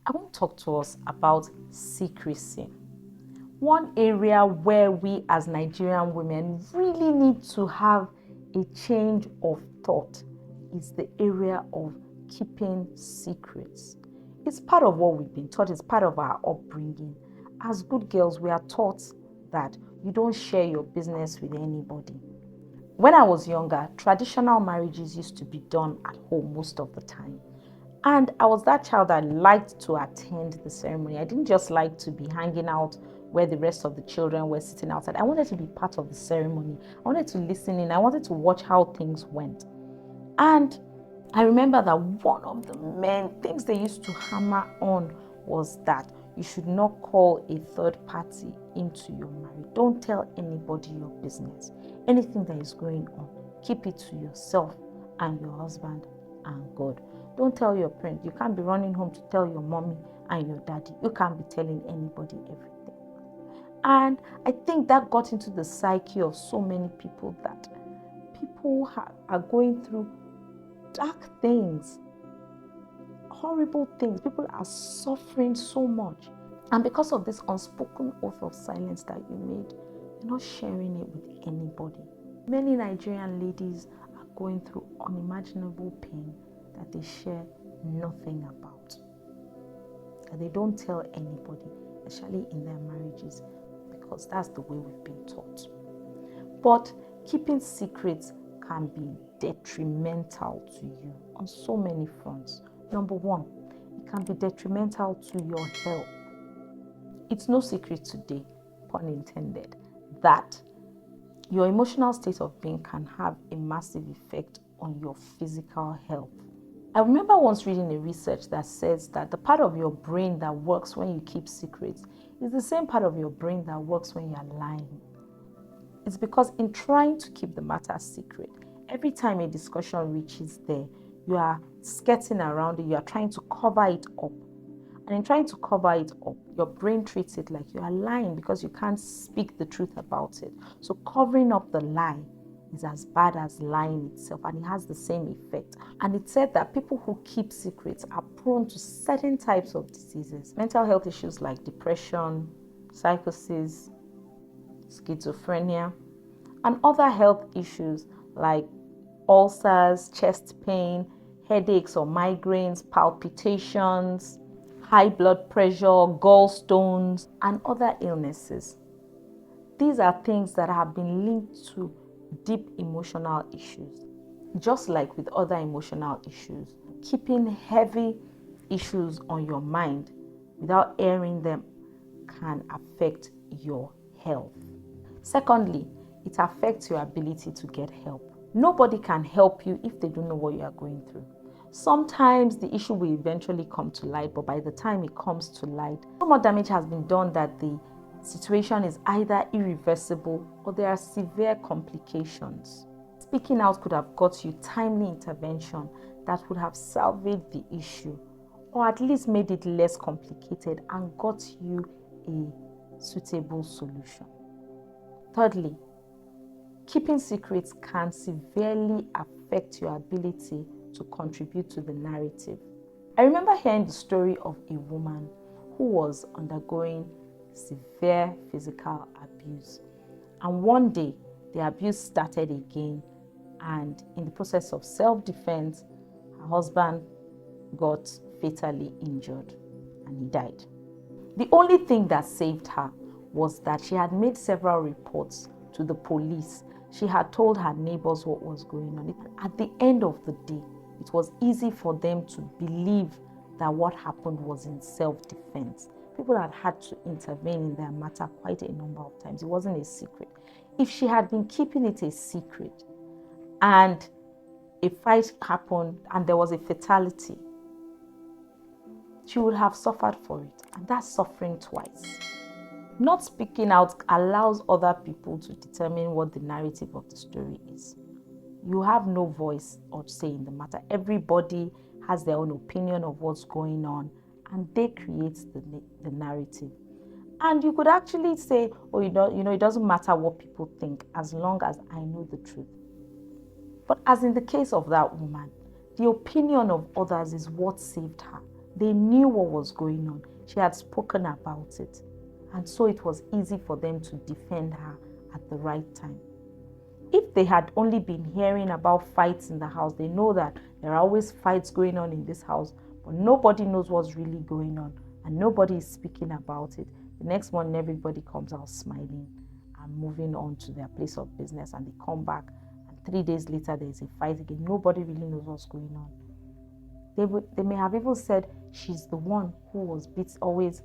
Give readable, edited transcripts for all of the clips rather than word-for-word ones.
I want to talk to us about secrecy. One area where we as Nigerian women really need to have a change of thought is the area of keeping secrets. It's part of what we've been taught, it's part of our upbringing. As good girls, we are taught that you don't share your business with anybody. When I was younger, traditional marriages used to be done at home most of the time. And I was that child that liked to attend the ceremony. I didn't just like to be hanging out where the rest of the children were sitting outside. I wanted to be part of the ceremony. I wanted to listen in. I wanted to watch how things went. And I remember that one of the main things they used to hammer on was that you should not call a third party into your marriage. Don't tell anybody your business. Anything that is going on, keep it to yourself and your husband and God. Don't tell your parents. You can't be running home to tell your mommy and your daddy. You can't be telling anybody everything. And I think that got into the psyche of so many people that people are going through dark things, horrible things. People are suffering so much. And because of this unspoken oath of silence that you made, you're not sharing it with anybody. Many Nigerian ladies are going through unimaginable pain that they share nothing about, that they don't tell anybody, especially in their marriages, because that's the way we've been taught. But keeping secrets can be detrimental to you on so many fronts. Number one, it can be detrimental to your health. It's no secret today, pun intended, that your emotional state of being can have a massive effect on your physical health. I remember once reading a research that says that the part of your brain that works when you keep secrets is the same part of your brain that works when you're lying. It's because in trying to keep the matter secret, every time a discussion reaches there, you are skirting around it, you are trying to cover it up. And in trying to cover it up, your brain treats it like you are lying because you can't speak the truth about it. So covering up the lie is as bad as lying itself, and it has the same effect. And it said that people who keep secrets are prone to certain types of diseases, mental health issues like depression, psychosis, schizophrenia, and other health issues like ulcers, chest pain, headaches or migraines, palpitations, high blood pressure, gallstones, and other illnesses. These are things that have been linked to deep emotional issues. Just like with other emotional issues, keeping heavy issues on your mind without airing them can affect your health. Secondly, it affects your ability to get help. Nobody can help you if they don't know what you are going through. Sometimes the issue will eventually come to light, but by the time it comes to light, so much damage has been done that the situation is either irreversible or there are severe complications. Speaking out could have got you timely intervention that would have salvaged the issue, or at least made it less complicated and got you a suitable solution. Thirdly, keeping secrets can severely affect your ability to contribute to the narrative. I remember hearing the story of a woman who was undergoing severe physical abuse. And one day, the abuse started again, and in the process of self-defense, her husband got fatally injured and he died. The only thing that saved her was that she had made several reports to the police. She had told her neighbors what was going on. At the end of the day, it was easy for them to believe that what happened was in self-defense. People had to intervene in their matter quite a number of times. It wasn't a secret. If she had been keeping it a secret and a fight happened and there was a fatality, she would have suffered for it. And that's suffering twice. Not speaking out allows other people to determine what the narrative of the story is. You have no voice or say in the matter. Everybody has their own opinion of what's going on, and they create the narrative. And you could actually say, oh, it doesn't matter what people think as long as I know the truth. But as in the case of that woman, the opinion of others is what saved her. They knew what was going on. She had spoken about it. And so it was easy for them to defend her at the right time. If they had only been hearing about fights in the house, they know that there are always fights going on in this house, but nobody knows what's really going on and nobody is speaking about it. The next morning, everybody comes out smiling and moving on to their place of business, and they come back, and 3 days later, there is a fight again. Nobody really knows what's going on. They may have even said she's the one who was always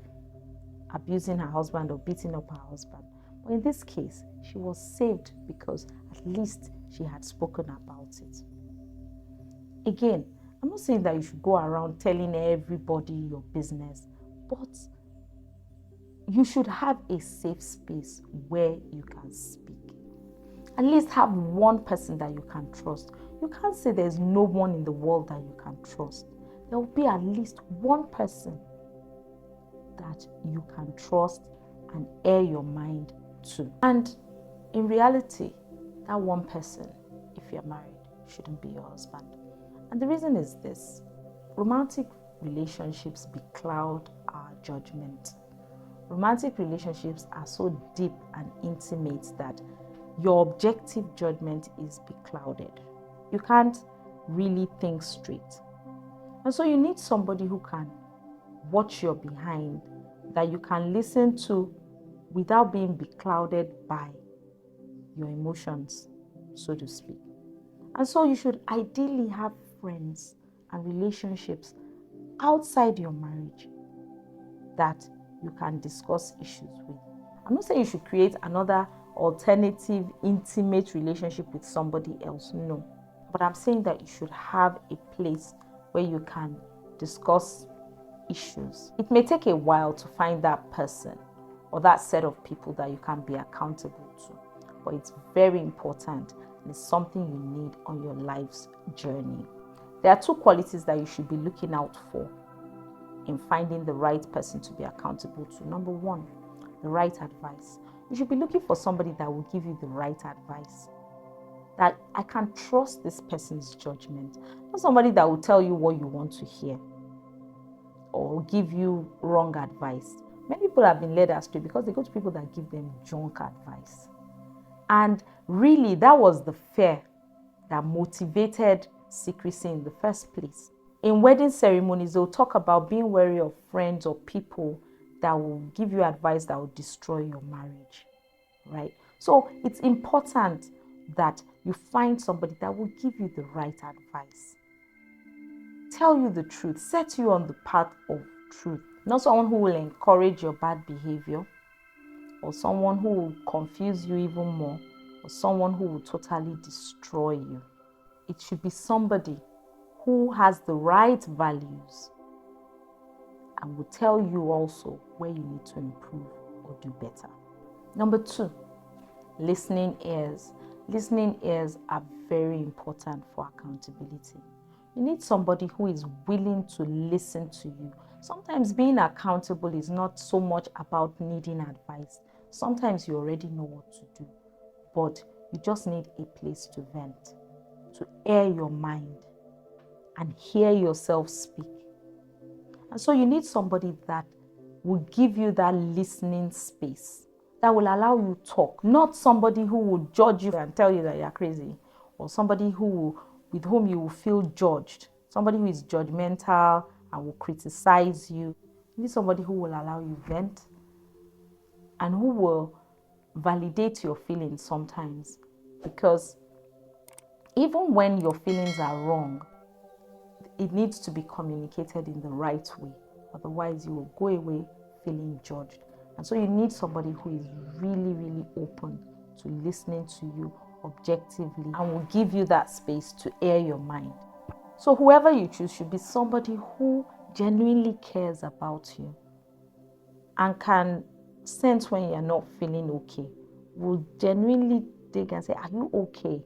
abusing her husband or beating up her husband. But in this case, she was saved because at least she had spoken about it. Again, I'm not saying that you should go around telling everybody your business, but you should have a safe space where you can speak. At least have one person that you can trust. You can't say there's no one in the world that you can trust. There will be at least one person that you can trust and air your mind to. And in reality, that one person, if you're married, shouldn't be your husband. And the reason is this: romantic relationships becloud our judgment. Romantic relationships are so deep and intimate that your objective judgment is beclouded. You can't really think straight. And so you need somebody who can watch your behind, that you can listen to without being beclouded by your emotions, so to speak. And so you should ideally have friends and relationships outside your marriage that you can discuss issues with. I'm not saying you should create another alternative, intimate relationship with somebody else, no. But I'm saying that you should have a place where you can discuss issues. It may take a while to find that person or that set of people that you can be accountable to, but it's very important and it's something you need on your life's journey. There are two qualities that you should be looking out for in finding the right person to be accountable to. Number one, the right advice. You should be looking for somebody that will give you the right advice. That I can trust this person's judgment. Not somebody that will tell you what you want to hear or give you wrong advice. Many people have been led astray because they go to people that give them junk advice. And really, that was the fear that motivated secrecy in the first place. In wedding ceremonies, they'll talk about being wary of friends or people that will give you advice that will destroy your marriage, right? So it's important that you find somebody that will give you the right advice, tell you the truth, set you on the path of truth, not someone who will encourage your bad behavior or someone who will confuse you even more or someone who will totally destroy you. It should be somebody who has the right values and will tell you also where you need to improve or do better. Number two, listening ears. Listening ears are very important for accountability. You need somebody who is willing to listen to you. Sometimes being accountable is not so much about needing advice. Sometimes you already know what to do, but you just need a place to vent, to air your mind and hear yourself speak. And so you need somebody that will give you that listening space, that will allow you to talk, not somebody who will judge you and tell you that you're crazy, or somebody with whom you will feel judged, somebody who is judgmental and will criticize you. You need somebody who will allow you vent and who will validate your feelings sometimes, because even when your feelings are wrong, it needs to be communicated in the right way. Otherwise, you will go away feeling judged. And so you need somebody who is really, really open to listening to you objectively and will give you that space to air your mind. So whoever you choose should be somebody who genuinely cares about you and can sense when you're not feeling okay, will genuinely dig and say, are you okay?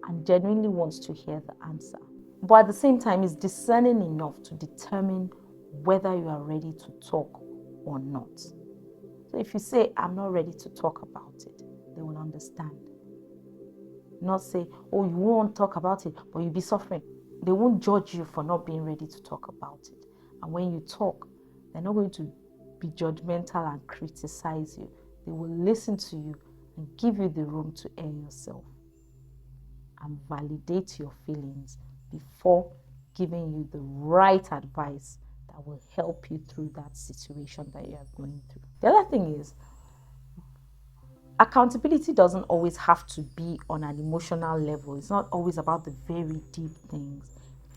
And genuinely wants to hear the answer. But at the same time, is discerning enough to determine whether you are ready to talk or not. So if you say, I'm not ready to talk about it, they will understand. Not say, oh, you won't talk about it, but you'll be suffering. They won't judge you for not being ready to talk about it. And when you talk, they're not going to be judgmental and criticize you. They will listen to you and give you the room to air yourself and validate your feelings before giving you the right advice that will help you through that situation that you are going through. The other thing is, accountability doesn't always have to be on an emotional level. It's not always about the very deep things.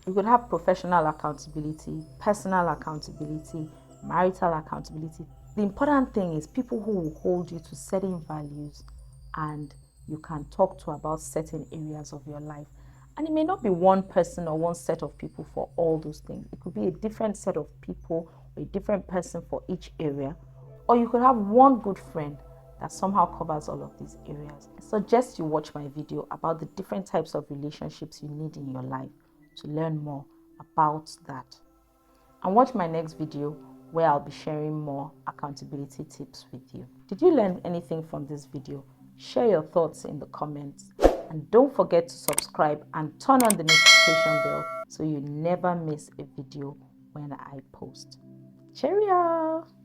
You could have professional accountability, personal accountability, marital accountability. The important thing is people who will hold you to certain values and you can talk to about certain areas of your life. And it may not be one person or one set of people for all those things. It could be a different set of people or a different person for each area. Or you could have one good friend that somehow covers all of these areas. I suggest you watch my video about the different types of relationships you need in your life to learn more about that. And watch my next video where I'll be sharing more accountability tips with you. Did you learn anything from this video? Share your thoughts in the comments. And don't forget to subscribe and turn on the notification bell so you never miss a video when I post. Cheerio!